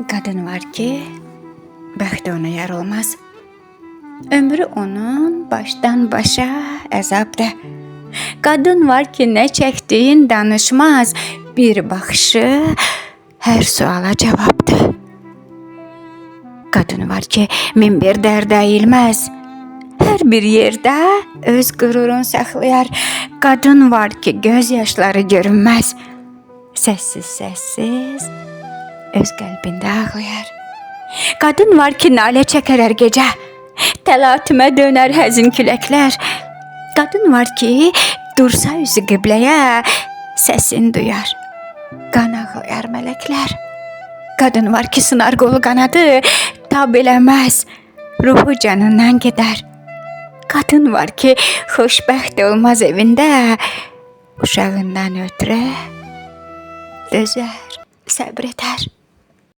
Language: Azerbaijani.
Qadın var ki, bəxti ona yar olmaz. Ömrü onun başdan başa əzabdır. Qadın var ki, nə çəkdiyin danışmaz. Bir baxışı hər suala cavabdır. Qadın var ki, min bir dərdə əyilməz. Hər bir yerdə öz qürurun saxlayar. Qadın var ki, göz yaşları görünməz. Səssiz öz qəlbində ağlayar. Qadın var ki, nalə çəkər hər gecə. Təlatümə dönər həzin küləklər. Qadın var ki, dursa üzü qibləyə, səsin duyar. Qan ağlayar mələklər. Qadın var ki, sınar qolu qanadı, tab eləməz, ruhu canından gedər. Qadın var ki, xoşbəxt olmaz evində, uşağından ötrü dözər, səbr edər.